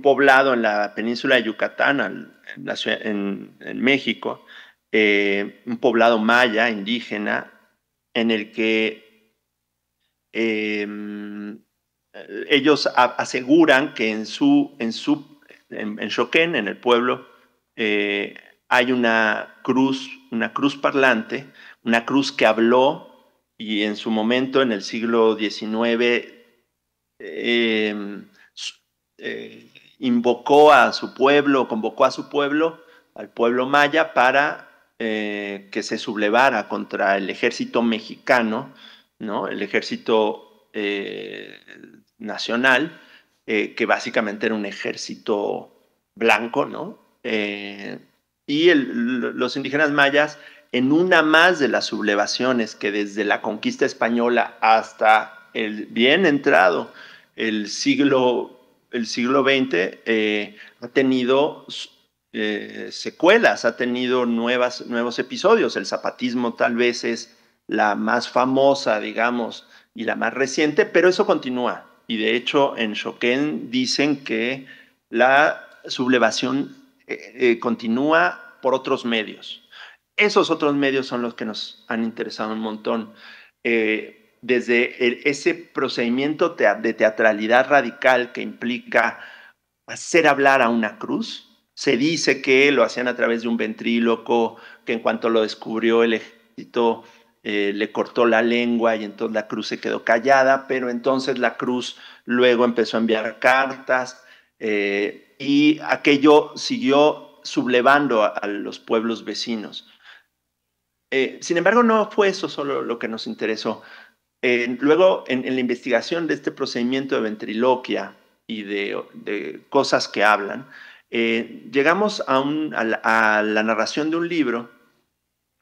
poblado en la península de Yucatán, en México, un poblado maya, indígena, en el que ellos aseguran que en Schocken, en el pueblo, hay una cruz parlante, una cruz que habló y en su momento, en el siglo XIX, convocó a su pueblo, al pueblo maya, para que se sublevara contra el ejército mexicano, ¿no? El ejército nacional, que básicamente era un ejército blanco, ¿no? y los indígenas mayas, en una más de las sublevaciones que desde la conquista española hasta el bien entrado el siglo XX, ha tenido secuelas, ha tenido nuevos episodios. El zapatismo tal vez es la más famosa, digamos, y la más reciente, pero eso continúa. Y de hecho, en Xoquén dicen que la sublevación continúa por otros medios. Esos otros medios son los que nos han interesado un montón. Desde ese procedimiento de teatralidad radical que implica hacer hablar a una cruz. Se dice que lo hacían a través de un ventríloco, que en cuanto lo descubrió el ejército le cortó la lengua y entonces la cruz se quedó callada, pero entonces la cruz luego empezó a enviar cartas y aquello siguió sublevando a los pueblos vecinos. Sin embargo, no fue eso solo lo que nos interesó. Luego, en la investigación de este procedimiento de ventriloquia y de cosas que hablan, llegamos a la narración de un libro,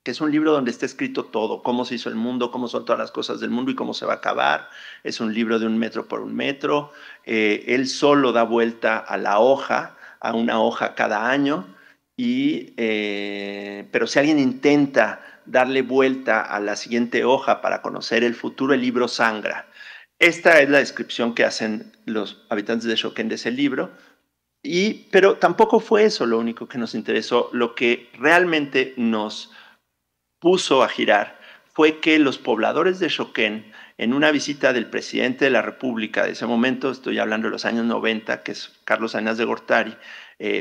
que es un libro donde está escrito todo, cómo se hizo el mundo, cómo son todas las cosas del mundo y cómo se va a acabar. Es un libro de 1 metro por 1 metro. Él solo da vuelta a la hoja, a una hoja cada año, pero si alguien intenta darle vuelta a la siguiente hoja para conocer el futuro, el libro sangra. Esta es la descripción que hacen los habitantes de Xoquén de ese libro, pero tampoco fue eso lo único que nos interesó. Lo que realmente nos puso a girar fue que los pobladores de Xoquén, en una visita del presidente de la República de ese momento, estoy hablando de los años 90, que es Carlos Salinas de Gortari,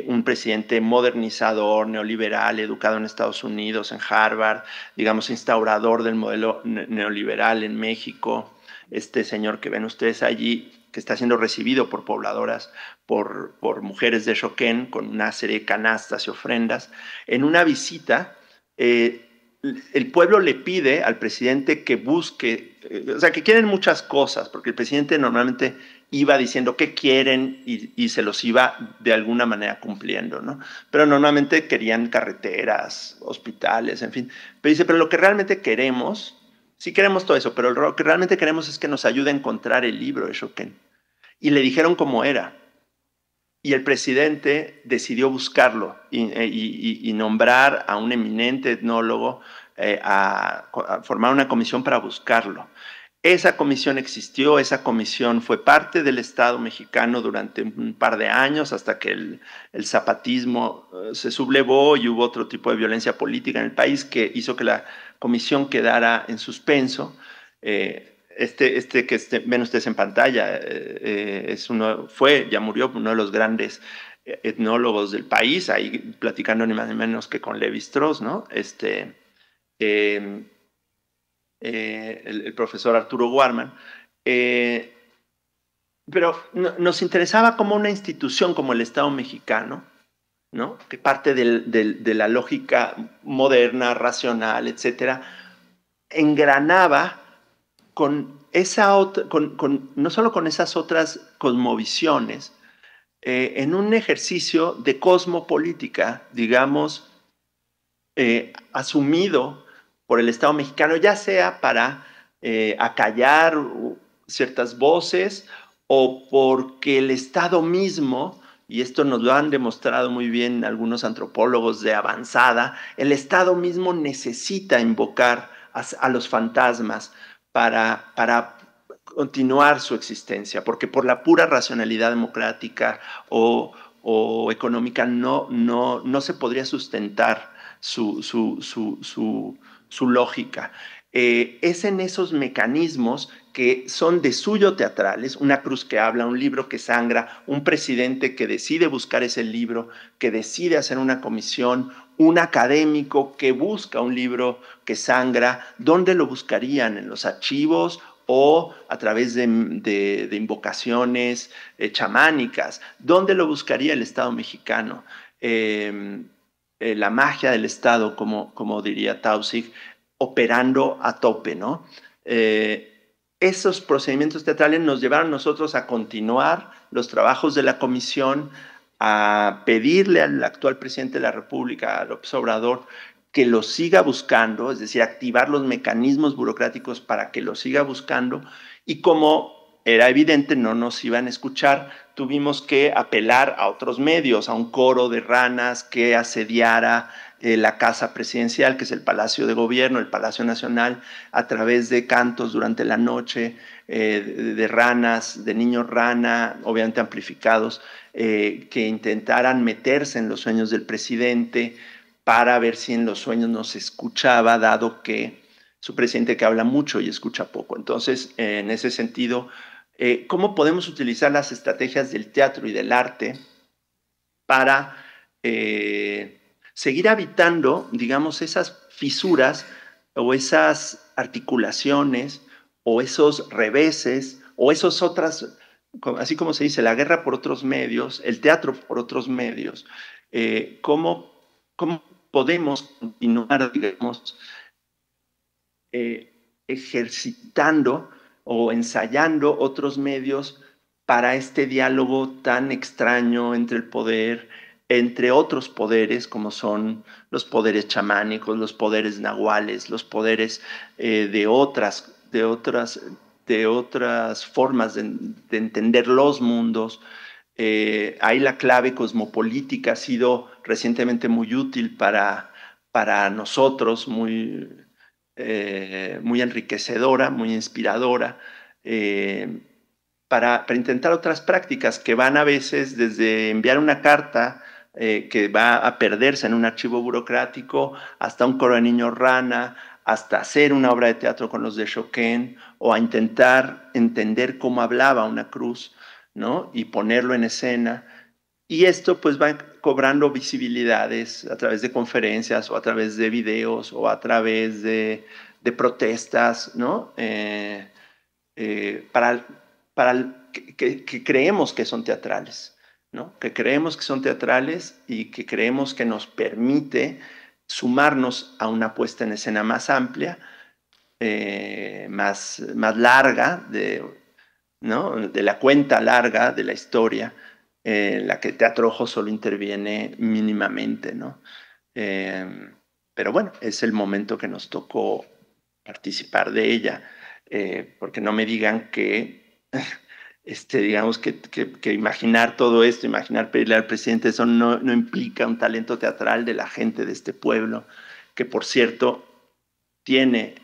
un presidente modernizador, neoliberal, educado en Estados Unidos, en Harvard, digamos, instaurador del modelo neoliberal en México. Este señor que ven ustedes allí, que está siendo recibido por pobladoras, por mujeres de Xoquén, con una serie de canastas y ofrendas. En una visita, el pueblo le pide al presidente que busque, o sea, que quieren muchas cosas, porque el presidente normalmente iba diciendo qué quieren y se los iba de alguna manera cumpliendo, ¿no? Pero normalmente querían carreteras, hospitales, en fin. Pero dice, pero lo que realmente queremos, sí queremos todo eso, pero lo que realmente queremos es que nos ayude a encontrar el libro de Xoquén. Y le dijeron cómo era. Y el presidente decidió buscarlo y nombrar a un eminente etnólogo a formar una comisión para buscarlo. Esa comisión existió, esa comisión fue parte del Estado mexicano durante un par de años hasta que el zapatismo se sublevó y hubo otro tipo de violencia política en el país que hizo que la comisión quedara en suspenso. Ven ustedes en pantalla, ya murió uno de los grandes etnólogos del país, ahí platicando ni más ni menos que con Levi Strauss, ¿no? El profesor Arturo Warman. Pero nos interesaba como una institución como el Estado mexicano, ¿no? Que parte de la lógica moderna, racional, etcétera, engranaba con no solo con esas otras cosmovisiones, en un ejercicio de cosmopolítica, digamos, asumido por el Estado mexicano, ya sea para acallar ciertas voces o porque el Estado mismo, y esto nos lo han demostrado muy bien algunos antropólogos de avanzada, el Estado mismo necesita invocar a los fantasmas para continuar su existencia, porque por la pura racionalidad democrática o económica no se podría sustentar su lógica. Es en esos mecanismos que son de suyo teatrales, una cruz que habla, un libro que sangra, un presidente que decide buscar ese libro, que decide hacer una comisión, un académico que busca un libro que sangra. ¿Dónde lo buscarían? ¿En los archivos o a través de invocaciones chamánicas? ¿Dónde lo buscaría el Estado mexicano? La magia del Estado, como diría Taussig, operando a tope, ¿no? Esos procedimientos teatrales nos llevaron nosotros a continuar los trabajos de la comisión a pedirle al actual presidente de la República, a López Obrador, que lo siga buscando, es decir, activar los mecanismos burocráticos para que lo siga buscando, y como era evidente, no nos iban a escuchar, tuvimos que apelar a otros medios, a un coro de ranas que asediara la casa presidencial, que es el Palacio de Gobierno, el Palacio Nacional, a través de cantos durante la noche, de ranas, de niños rana, obviamente amplificados, que intentaran meterse en los sueños del presidente para ver si en los sueños nos escuchaba, dado que su presidente que habla mucho y escucha poco. Entonces, en ese sentido, ¿cómo podemos utilizar las estrategias del teatro y del arte para seguir habitando, digamos, esas fisuras o esas articulaciones o esos reveses o esos otras, así como se dice, la guerra por otros medios, el teatro por otros medios? ¿Cómo podemos continuar, digamos, ejercitando o ensayando otros medios para este diálogo tan extraño entre el poder, entre otros poderes como son los poderes chamánicos, los poderes nahuales, los poderes de otras formas de entender los mundos? Ahí la clave cosmopolítica ha sido recientemente muy útil para nosotros, muy enriquecedora, muy inspiradora, para intentar otras prácticas que van a veces desde enviar una carta que va a perderse en un archivo burocrático, hasta un coro de niños rana, hasta hacer una obra de teatro con los de Shoken, o a intentar entender cómo hablaba una cruz, ¿no? Y ponerlo en escena. Y esto pues va cobrando visibilidades a través de conferencias o a través de videos o a través de protestas, ¿no? Que creemos que son teatrales, ¿no? Que creemos que son teatrales y que creemos que nos permite sumarnos a una puesta en escena más amplia, más larga, ¿no? De la cuenta larga de la historia, en la que Teatro Ojo solo interviene mínimamente, ¿no? Pero bueno, es el momento que nos tocó participar de ella, porque no me digan que, digamos, que imaginar todo esto, imaginar pedirle al presidente, eso no implica un talento teatral de la gente de este pueblo, que por cierto tiene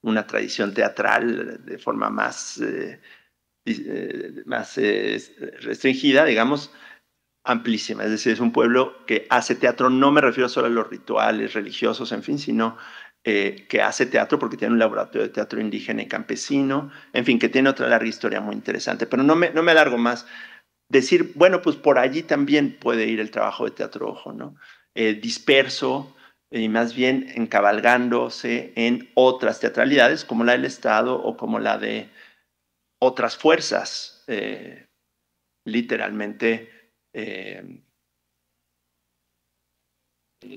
una tradición teatral de forma más restringida, digamos, amplísima. Es decir, es un pueblo que hace teatro, no me refiero solo a los rituales religiosos, en fin, sino que hace teatro porque tiene un laboratorio de teatro indígena y campesino, en fin, que tiene otra larga historia muy interesante. Pero no me alargo más. Decir, bueno, pues por allí también puede ir el trabajo de Teatro Ojo, ¿no? Disperso y más bien encabalgándose en otras teatralidades como la del Estado o como la de otras fuerzas, literalmente.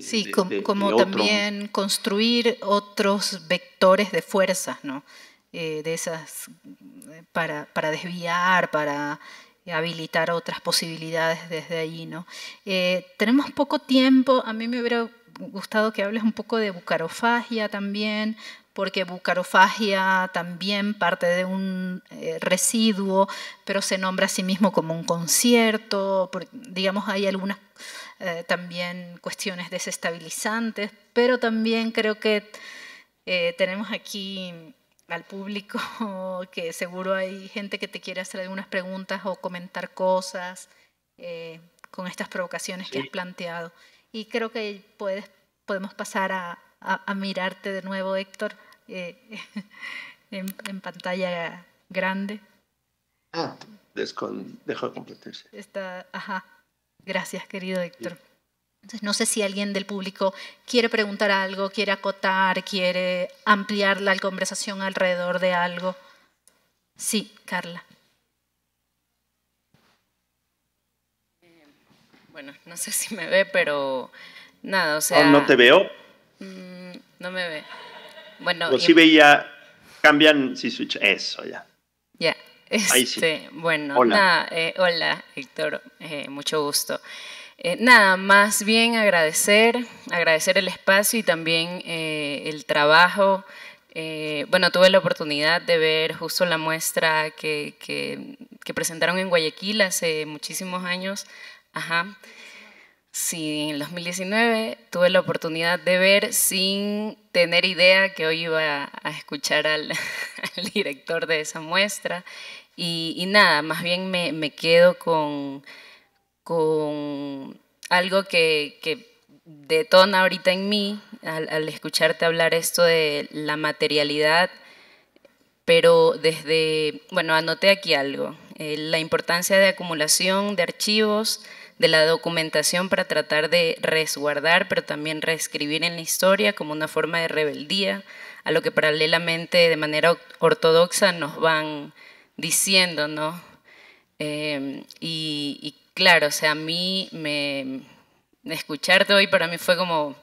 Sí, como también construir otros vectores de fuerzas, ¿no? De esas, para desviar, para habilitar otras posibilidades desde ahí, ¿no? Tenemos poco tiempo, a mí me hubiera gustado que hables un poco de bucarofagia también, porque bucarofagia también parte de un residuo, pero se nombra a sí mismo como un concierto, porque, digamos, hay algunas también cuestiones desestabilizantes, pero también creo que tenemos aquí al público que seguro hay gente que te quiere hacer algunas preguntas o comentar cosas con estas provocaciones que has planteado. Y creo que podemos pasar a mirarte de nuevo, Héctor, en pantalla grande. Dejo de compartirse. Ajá. Gracias, querido Héctor. Entonces, no sé si alguien del público quiere preguntar algo, quiere acotar, quiere ampliar la conversación alrededor de algo. Sí, Carla. Bueno, no sé si me ve, pero nada, o sea... ¿No te veo? No me ve. Bueno, sí veía, cambian, sí, switch, eso ya. Ya, Ahí sí. Bueno, Hola. nada, hola Héctor, mucho gusto. Nada, más bien agradecer el espacio y también el trabajo. Bueno, tuve la oportunidad de ver justo la muestra que presentaron en Guayaquil hace muchísimos años. Ajá. Sí, en el 2019 tuve la oportunidad de ver sin tener idea que hoy iba a escuchar al director de esa muestra. Y nada, más bien me quedo con algo que detona ahorita en mí al escucharte hablar esto de la materialidad, pero desde, bueno, anoté aquí algo, la importancia de acumulación de archivos, de la documentación para tratar de resguardar, pero también reescribir en la historia como una forma de rebeldía a lo que paralelamente de manera ortodoxa nos van diciendo, ¿no? Y claro, o sea, a mí escucharte hoy para mí fue como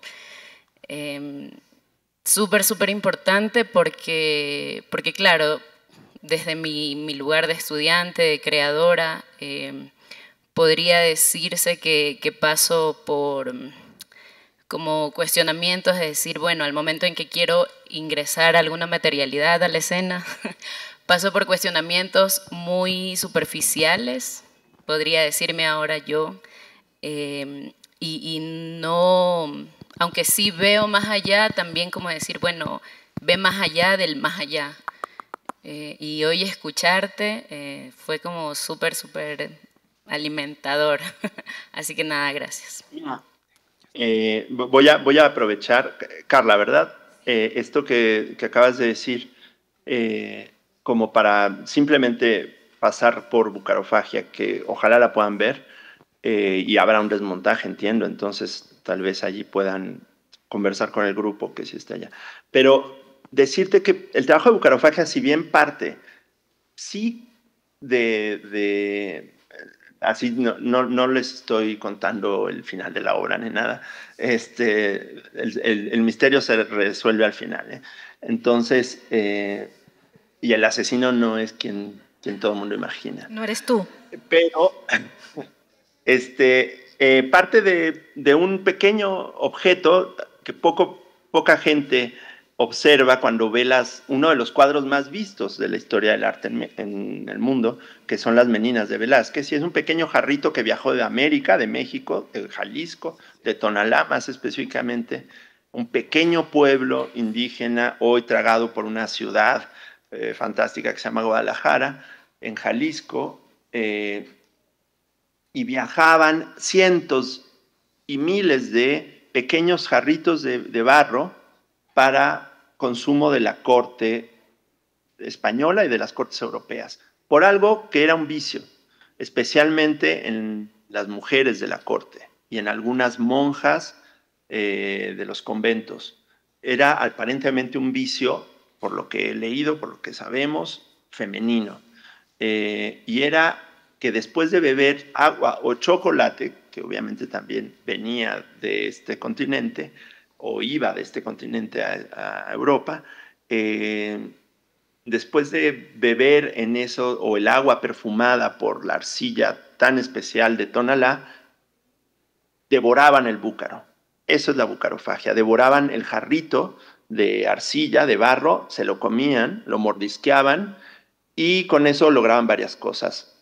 súper importante porque claro, desde mi lugar de estudiante, de creadora, podría decirse que paso por como cuestionamientos de decir, bueno, al momento en que quiero ingresar alguna materialidad a la escena, paso por cuestionamientos muy superficiales, podría decirme ahora yo, y no, aunque sí veo más allá, también como decir, bueno, ve más allá del más allá. Y hoy escucharte fue como súper alimentador. Así que nada, gracias. Voy a aprovechar, Carla, ¿verdad? Esto que acabas de decir, como para simplemente pasar por bucarofagia, que ojalá la puedan ver, y habrá un desmontaje, entiendo, entonces tal vez allí puedan conversar con el grupo que sí está allá. Pero decirte que el trabajo de bucarofagia, si bien parte, sí de así no les estoy contando el final de la obra ni nada. El misterio se resuelve al final. Entonces, y el asesino no es quien todo el mundo imagina. No eres tú. Pero parte de un pequeño objeto que poca gente observa cuando ve uno de los cuadros más vistos de la historia del arte en el mundo, que son las Meninas de Velázquez, y es un pequeño jarrito que viajó de América, de México, de Jalisco, de Tonalá más específicamente, un pequeño pueblo indígena hoy tragado por una ciudad fantástica que se llama Guadalajara, en Jalisco, y viajaban cientos y miles de pequeños jarritos de barro para consumo de la corte española y de las cortes europeas, por algo que era un vicio, especialmente en las mujeres de la corte y en algunas monjas de los conventos. Era aparentemente un vicio, por lo que he leído, por lo que sabemos, femenino. Y era que después de beber agua o chocolate, que obviamente también venía de este continente, o iba de este continente a Europa, después de beber en eso, o el agua perfumada por la arcilla tan especial de Tonalá, devoraban el búcaro. Eso es la bucarofagia. Devoraban el jarrito de arcilla, de barro, se lo comían, lo mordisqueaban, y con eso lograban varias cosas.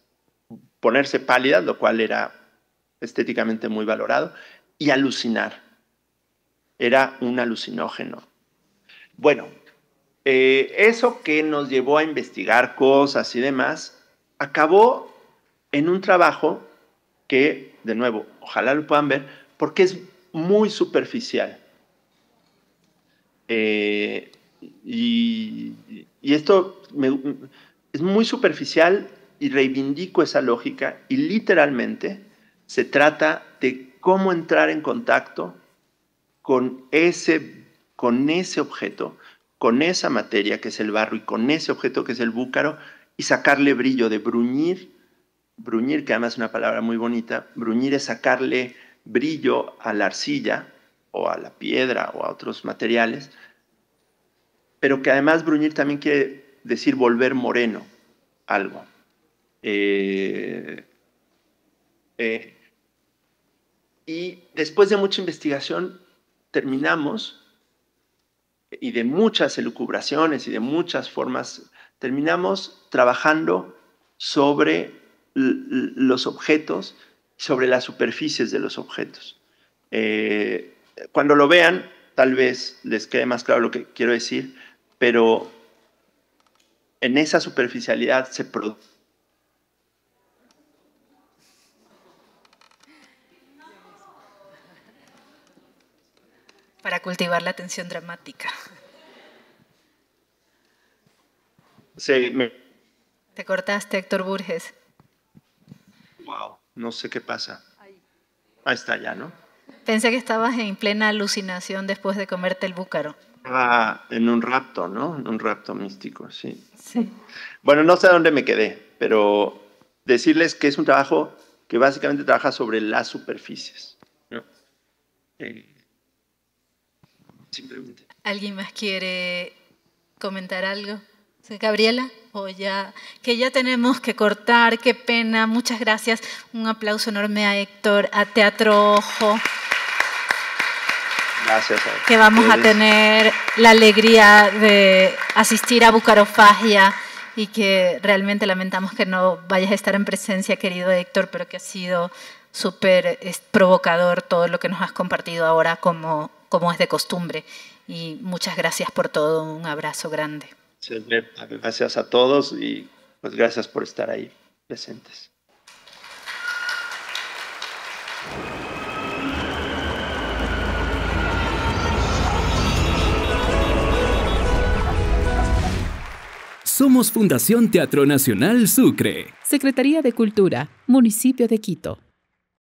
Ponerse pálidas, lo cual era estéticamente muy valorado, y alucinar. Era un alucinógeno. Bueno, eso que nos llevó a investigar cosas y demás, acabó en un trabajo que, de nuevo, ojalá lo puedan ver, porque es muy superficial. Y esto es muy superficial y reivindico esa lógica, y literalmente se trata de cómo entrar en contacto con ese objeto, con esa materia que es el barro, y con ese objeto que es el búcaro, y sacarle brillo, de bruñir, que además es una palabra muy bonita. Bruñir es sacarle brillo a la arcilla o a la piedra o a otros materiales, pero que además bruñir también quiere decir volver moreno algo. Y después de mucha investigación terminamos, y de muchas elucubraciones y de muchas formas, terminamos trabajando sobre los objetos, sobre las superficies de los objetos. Cuando lo vean, tal vez les quede más claro lo que quiero decir, pero en esa superficialidad se produce. Para cultivar la tensión dramática. Te cortaste, Héctor Burges. Wow, no sé qué pasa. Ahí está ya, ¿no? Pensé que estabas en plena alucinación después de comerte el búcaro. Estaba en un rapto, ¿no? En un rapto místico, sí. Sí. Bueno, no sé a dónde me quedé, pero decirles que es un trabajo que básicamente trabaja sobre las superficies, ¿no? Simplemente. ¿Alguien más quiere comentar algo? ¿Gabriela? O ya, que ya tenemos que cortar, qué pena, muchas gracias. Un aplauso enorme a Héctor, a Teatro Ojo. Gracias. Que vamos a tener la alegría de asistir a Bucarofagia y que realmente lamentamos que no vayas a estar en presencia, querido Héctor, pero que ha sido súper provocador todo lo que nos has compartido ahora como es de costumbre. Y muchas gracias por todo, un abrazo grande. Gracias a todos y pues gracias por estar ahí presentes. Somos Fundación Teatro Nacional Sucre. Secretaría de Cultura, Municipio de Quito.